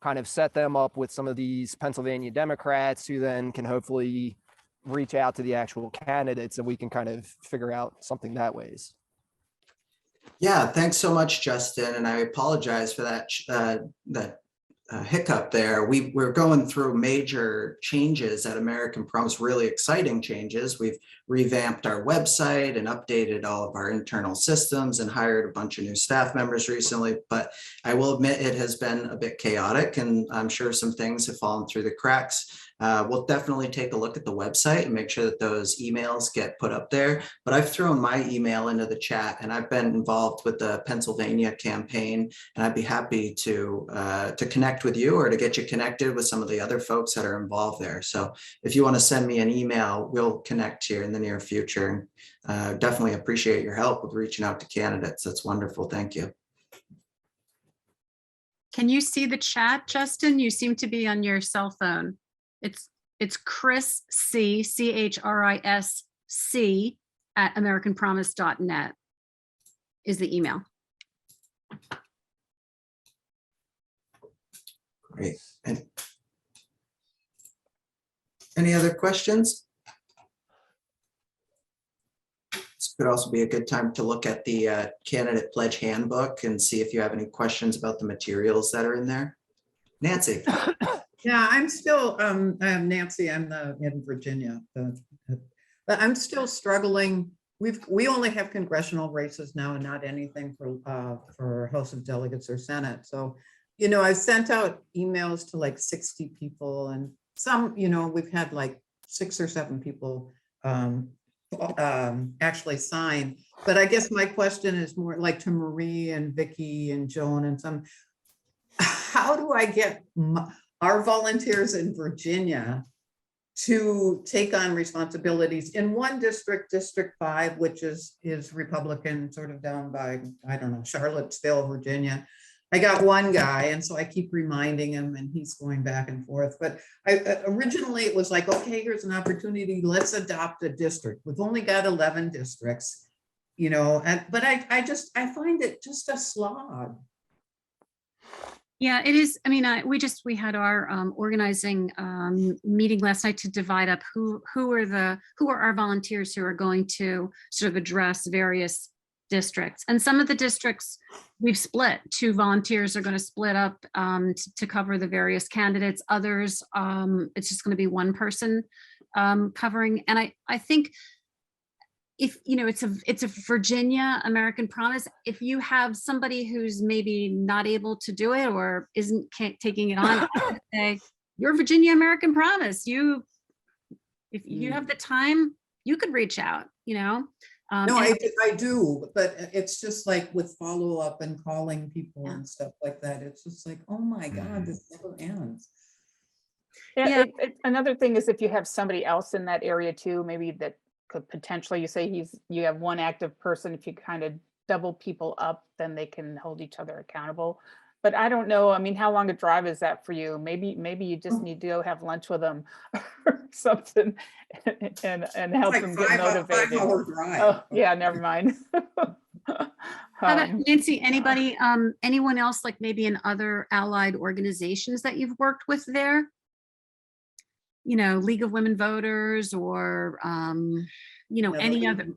kind of set them up with some of these Pennsylvania Democrats who then can hopefully reach out to the actual candidates, and we can kind of figure out something that ways. Yeah, thanks so much, Justin. And I apologize for that hiccup there. We're going through major changes at American Promise, really exciting changes. We've revamped our website and updated all of our internal systems and hired a bunch of new staff members recently. But I will admit it has been a bit chaotic, and I'm sure some things have fallen through the cracks. We'll definitely take a look at the website and make sure that those emails get put up there. But I've thrown my email into the chat, and I've been involved with the Pennsylvania campaign, and I'd be happy to connect with you or to get you connected with some of the other folks that are involved there. So if you want to send me an email, we'll connect here in the near future. Definitely appreciate your help with reaching out to candidates. That's wonderful. Thank you. Can you see the chat, Justin? You seem to be on your cell phone. It's Chris C, CHRISC at AmericanPromise.net is the email. Great. And any other questions? This could also be a good time to look at the candidate pledge handbook and see if you have any questions about the materials that are in there. Nancy. Yeah, I'm still, I'm Nancy, I'm in Virginia, but I'm still struggling. We only have congressional races now and not anything for House of Delegates or Senate. So, I've sent out emails to like 60 people, and some, we've had like 6 or 7 people actually sign. But I guess my question is more like to Marie and Vicky and Joan and some, how do I get our volunteers in Virginia to take on responsibilities in one district, District 5, which is Republican, sort of down by, I don't know, Charlottesville, Virginia. I got one guy, and so I keep reminding him, and he's going back and forth. But originally it was like, okay, here's an opportunity. Let's adopt a district. We've only got 11 districts, but I find it just a slog. Yeah, it is. I mean, we had our organizing meeting last night to divide up who are our volunteers who are going to sort of address various districts. And some of the districts we've split. 2 volunteers are going to split up to cover the various candidates. Others, it's just going to be one person covering. And I think if it's a Virginia American Promise, if you have somebody who's maybe not able to do it or isn't taking it on, I would say you're Virginia American Promise. If you have the time, you could reach out. No, I do, but it's just like with follow up and calling people and stuff like that. It's just like, oh my God, this never ends. Yeah. Another thing is if you have somebody else in that area too, maybe that could potentially, you say you have one active person, if you kind of double people up, then they can hold each other accountable. But I don't know, I mean, how long a drive is that for you? Maybe you just need to go have lunch with them or something and help Like them get motivated. 5-hour drive. Oh, yeah, never mind. How about Um, Nancy, anybody, anyone else, like maybe in other allied organizations that you've worked with there? You know, League of Women Voters or, you know, Yeah, the any League- other.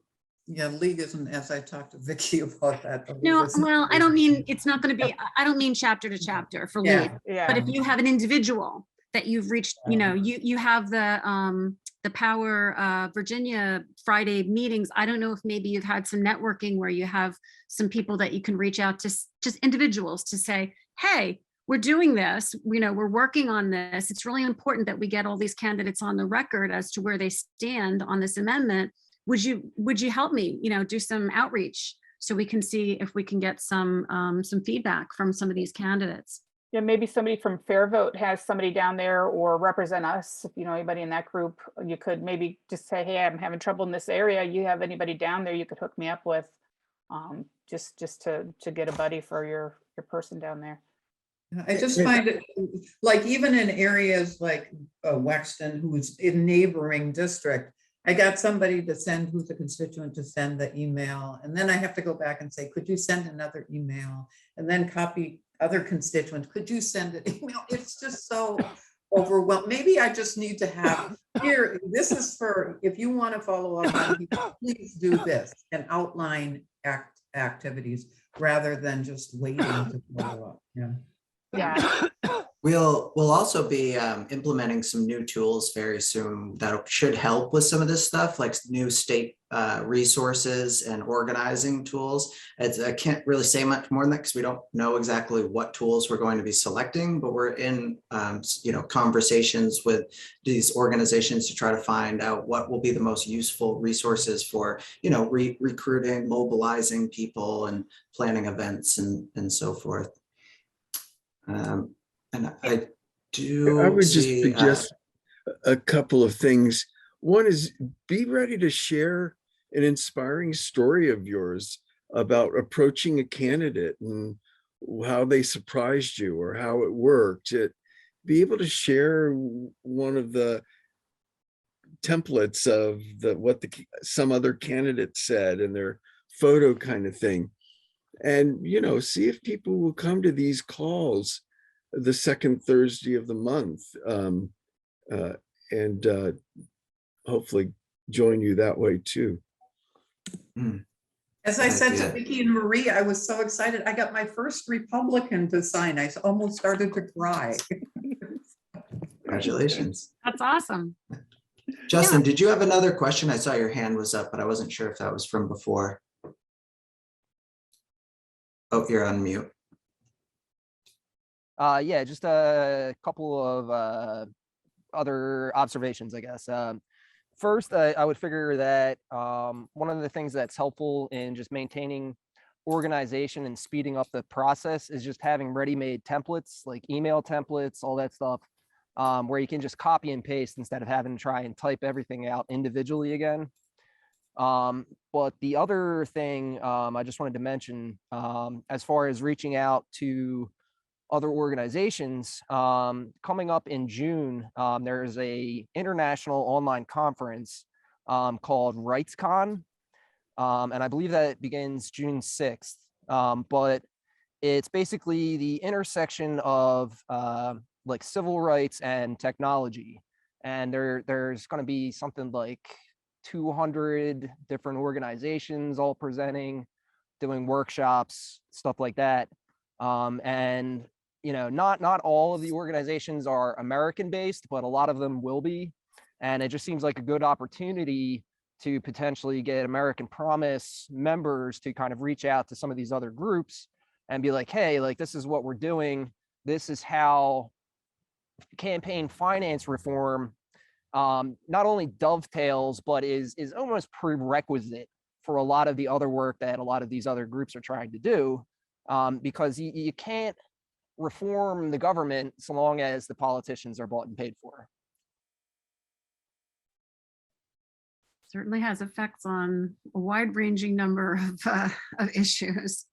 Yeah, League isn't, as I talked to Vicky about that. the League No, isn't- well, I don't mean, it's not going to be, I don't mean chapter to chapter for Yeah. lead. But Yeah, if you have an individual that you've reached, you know, you have the Power Virginia Friday meetings. I don't know if maybe you've had some networking where you have some people that you can reach out to, just individuals to say, hey, we're doing this, you know, we're working on this. It's really important that we get all these candidates on the record as to where they stand on this amendment. Would you help me, you know, do some outreach so we can see if we can get some feedback from some of these candidates? yeah, maybe somebody from Fair Vote has somebody down there or represent us. If you know anybody in that group, you could maybe just say, hey, I'm having trouble in this area. You have anybody down there you could hook me up with? Just to get a buddy for your person down there. I just find it, like, even in areas like Wexton, who's in neighboring district, I got somebody to send, who's a constituent, to send the email, and then I have to go back and say, could you send another email? And then copy other constituents, could you send an email? It's just so overwhelmed. Maybe I just need to have, here, this is for, if you want to follow up on people, please do this, and outline activities rather than just waiting to follow up. Yeah. Yeah, We'll also be implementing some new tools very soon that should help with some of this stuff, like new state resources and organizing tools. I can't really say much more than that because we don't know exactly what tools we're going to be selecting, but we're in conversations with these organizations to try to find out what will be the most useful resources for recruiting, mobilizing people, and planning events and so forth. And I do. I would just see, suggest a couple of things. One is, be ready to share an inspiring story of yours about approaching a candidate and how they surprised you or how it worked. Be able to share one of the templates of what some other candidate said and their photo kind of thing. And, see if people will come to these calls the second Thursday of the month, and hopefully join you that way too. As I said to Yeah. Vicki and Marie, I was so excited. I got my first Republican to sign. I almost started to cry. Congratulations. That's awesome. Justin, did you have another question? I saw your hand was up, but I wasn't sure if that was from before. Oh, you're on mute. Yeah, just a couple of other observations, I guess. First, I would figure that one of the things that's helpful in just maintaining organization and speeding up the process is just having ready-made templates, like email templates, all that stuff, where you can just copy and paste instead of having to try and type everything out individually again. But the other thing I just wanted to mention, as far as reaching out to other organizations, coming up in June, there's a international online conference called RightsCon, and I believe that it begins June 6th. But it's basically the intersection of like civil rights and technology, and there's going to be something like 200 different organizations all presenting, doing workshops, stuff like that. And not all of the organizations are American based, but a lot of them will be. And it just seems like a good opportunity to potentially get American Promise members to kind of reach out to some of these other groups and be like, hey, like, this is what we're doing. This is how campaign finance reform not only dovetails, but is almost prerequisite for a lot of the other work that a lot of these other groups are trying to do, because you can't reform the government so long as the politicians are bought and paid for. certainly has effects on a wide ranging number of issues.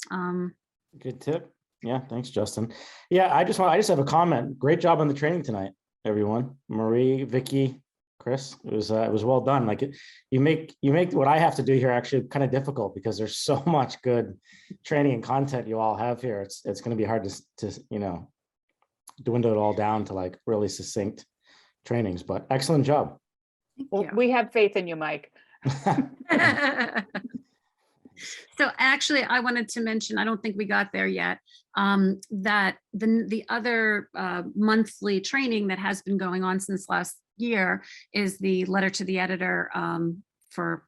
Good tip. Yeah, thanks, Justin. Yeah, I just have a comment. Great job on the training tonight, everyone. Marie, Vicky, Chris, it was well done. Like you make what I have to do here actually kind of difficult because there's so much good training and content you all have here. It's going to be hard to dwindle it all down to like really succinct trainings, but excellent job. Well, Yeah. we have faith in you, Mike. So actually, I wanted to mention, I don't think we got there yet, that the other monthly training that has been going on since last year is the letter to the editor for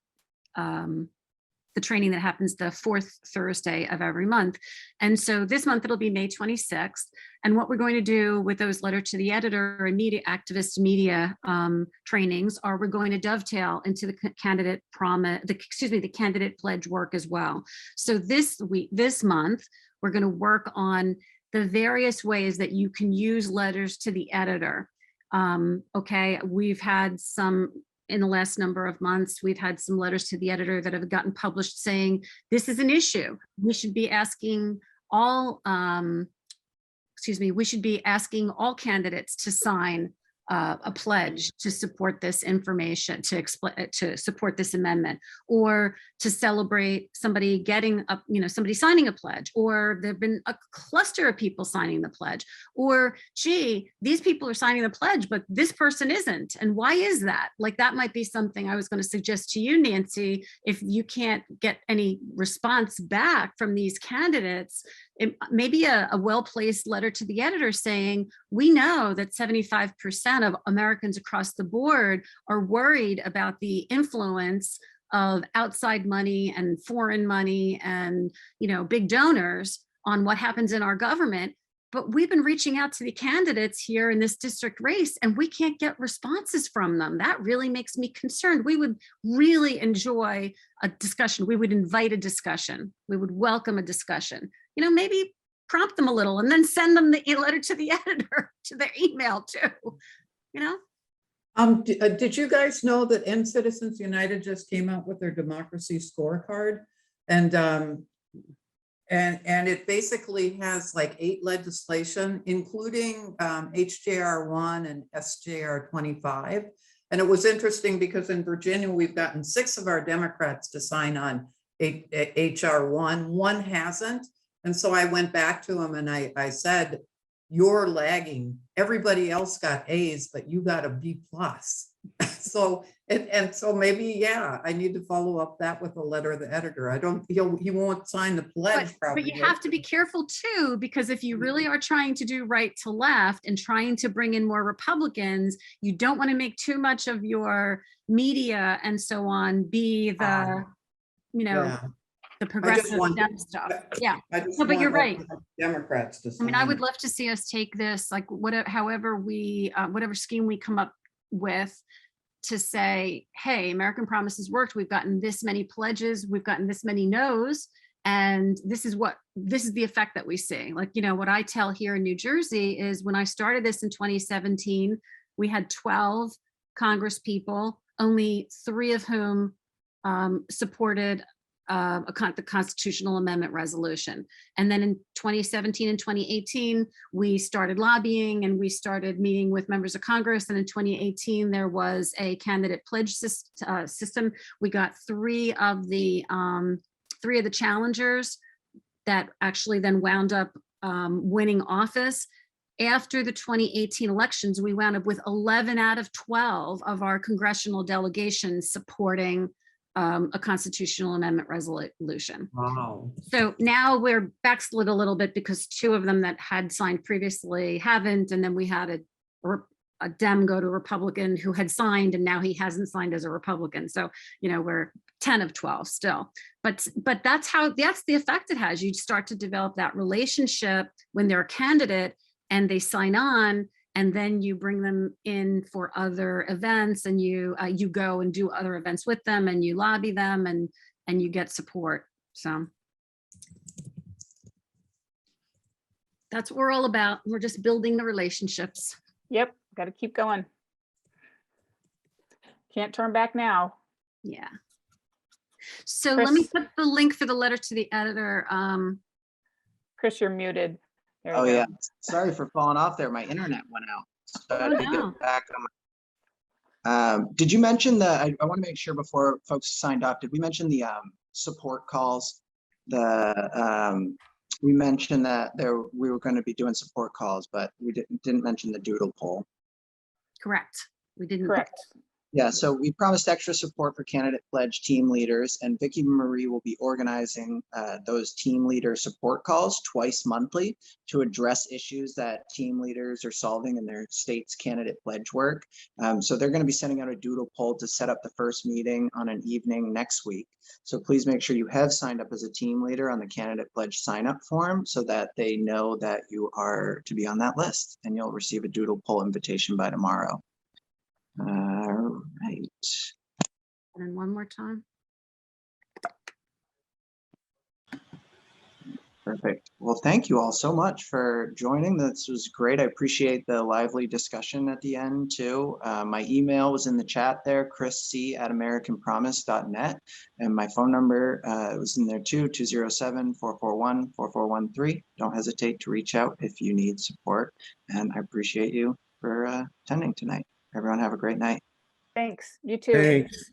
the training that happens the fourth Thursday of every month. And so this month it'll be May 26th. And what we're going to do with those letter to the editor and media activist media trainings are we're going to dovetail into the candidate the candidate pledge work as well. So this month, we're going to work on the various ways that you can use letters to the editor. Okay, we've had some in the last number of months, we've had some letters to the editor that have gotten published saying this is an issue. We should be asking all, we should be asking all candidates to sign a pledge to support this information, to support this amendment, or to celebrate somebody getting up, somebody signing a pledge, or there've been a cluster of people signing the pledge, or gee, these people are signing the pledge, but this person isn't. And why is that? Like that might be something I was going to suggest to you, Nancy, if you can't get any response back from these candidates, maybe a well-placed letter to the editor saying, we know that 75% of Americans across the board are worried about the influence of outside money and foreign money and, big donors on what happens in our government. But we've been reaching out to the candidates here in this district race and we can't get responses from them. That really makes me concerned. We would really enjoy a discussion. We would invite a discussion. We would welcome a discussion. Maybe prompt them a little and then send them the letter to the editor, to their email too, Did you guys know that End Citizens United just came out with their democracy scorecard? And it basically has like 8 legislation, including HJR 1 and SJR 25. And it was interesting because in Virginia, we've gotten 6 of our Democrats to sign on HR 1. One hasn't. And so I went back to him and I said, you're lagging. Everybody else got A's, but you got a B+. So, and so maybe, yeah, I need to follow up that with a letter of the editor. He won't sign the pledge probably. But you have to be careful too, because if you really are trying to do right to left and trying to bring in more Republicans, you don't want to make too much of your media and so on be the, Yeah. the progressive Dem stuff. Yeah. No, but you're right. Democrats to sign. I would love to see us take this, like whatever scheme we come up with to say, hey, American Promise has worked. We've gotten this many pledges. We've gotten this many no's. And this is the effect that we see. Like, what I tell here in New Jersey is when I started this in 2017, we had 12 Congress people, only 3 of whom supported the constitutional amendment resolution. And then in 2017 and 2018, we started lobbying and we started meeting with members of Congress. And in 2018, there was a candidate pledge system. We got 3 of the challengers that actually then wound up winning office. After the 2018 elections, we wound up with 11 out of 12 of our congressional delegations supporting a constitutional amendment resolution. Wow. So now we're backslid a little bit because 2 of them that had signed previously haven't, and then we had a Dem go to Republican who had signed and now he hasn't signed as a Republican. So, we're 10 of 12 still. But that's the effect it has. You start to develop that relationship when they're a candidate and they sign on, and then you bring them in for other events and you go and do other events with them and you lobby them and you get support. So that's what we're all about. We're just building the relationships. Yep, got to keep going. Can't turn back now. Yeah. So let me Chris? put the link for the letter to the editor. Chris, you're muted. There you Oh go. yeah, sorry for falling off there. My internet went out. So I had to no. get back on did you mention I want to make sure before folks signed up, did we mention the support calls? We mentioned that we were going to be doing support calls, but we didn't mention the doodle poll. Correct. We didn't. Correct. Yeah, so we promised extra support for candidate pledge team leaders, and Vicky Marie will be organizing those team leader support calls twice monthly to address issues that team leaders are solving in their state's candidate pledge work. So they're going to be sending out a doodle poll to set up the first meeting on an evening next week. So please make sure you have signed up as a team leader on the candidate pledge sign up form so that they know that you are to be on that list, and you'll receive a doodle poll invitation by tomorrow. All right. And one more time. Perfect. Well, thank you all so much for joining. This was great. I appreciate the lively discussion at the end too. My email was in the chat there, chrisc@americanpromise.net. And my phone number was in there too, 207-441-4413. Don't hesitate to reach out if you need support. And I appreciate you for attending tonight. Everyone have a great night. Thanks. You too. Thanks.